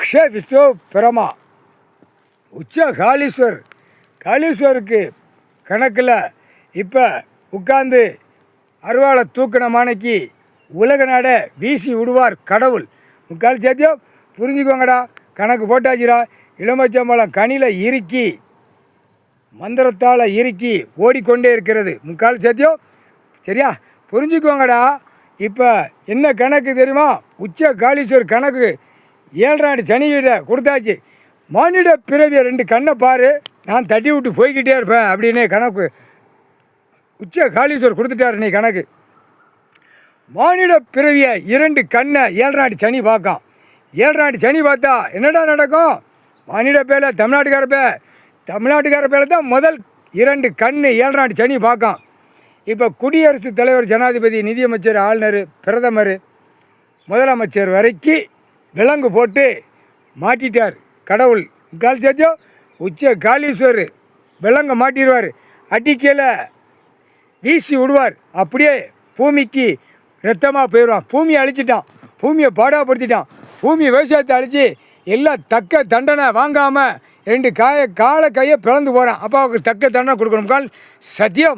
விஷ்ணு பிரமா உச்ச காளீஸ்வருக்கு கணக்கில் இப்போ உட்கார்ந்து அருவாளை தூக்கின மானைக்கு உலக நாடை வீசி விடுவார் கடவுள். முக்கால் சேர்த்தியோ புரிஞ்சுக்கோங்கடா, கணக்கு போட்டாச்சுடா. இளமச்சம்பழம் கனியில் இறுக்கி மந்திரத்தால் இறுக்கி ஓடிக்கொண்டே இருக்கிறது. முக்கால் சேர்த்தியோ சரியா புரிஞ்சுக்கோங்கடா. இப்போ என்ன கணக்கு தெரியுமா? உச்ச காளீஸ்வர் கணக்கு 7 சனிகிட்ட கொடுத்தாச்சு. மானிட பிறவிய 2 கண்ணை பாரு, நான் தட்டி விட்டு போய்கிட்டே இருப்பேன் அப்படின்னு கணக்கு உச்ச காளீஸ்வர் கொடுத்துட்டார். நீ கணக்கு மானிட பிறவிய 2 கண்ணை 7 சனி பார்க்கான். 7 சனி பார்த்தா என்னடா நடக்கும்? மானிட பேல தமிழ்நாட்டுக்கார பேல தான் முதல் 2 கண்ணு 7 சனி பார்க்கான். இப்போ குடியரசுத் தலைவர், ஜனாதிபதி, நிதியமைச்சர், ஆளுநர், பிரதமர், முதலமைச்சர் வரைக்கும் விலங்கு போட்டு மாட்டிட்டார் கடவுள். கால் சேர்த்தியோ உச்ச காளீஸ்வர் விலங்கு மாட்டிடுவார், அடிக்கையில் வீசி விடுவார். அப்படியே பூமிக்கு ரத்தமாக போயிடுவான். பூமியை அழிச்சிட்டான், பூமியை பாடாப்படுத்திட்டான். பூமி விவசாயத்தை அழித்து எல்லாம் தக்க தண்டனை வாங்காமல் 2 காலை கையை பிளந்து போகிறான். அப்போ அவருக்கு தக்க தண்டனை கொடுக்கணும். கால் சத்தியம்.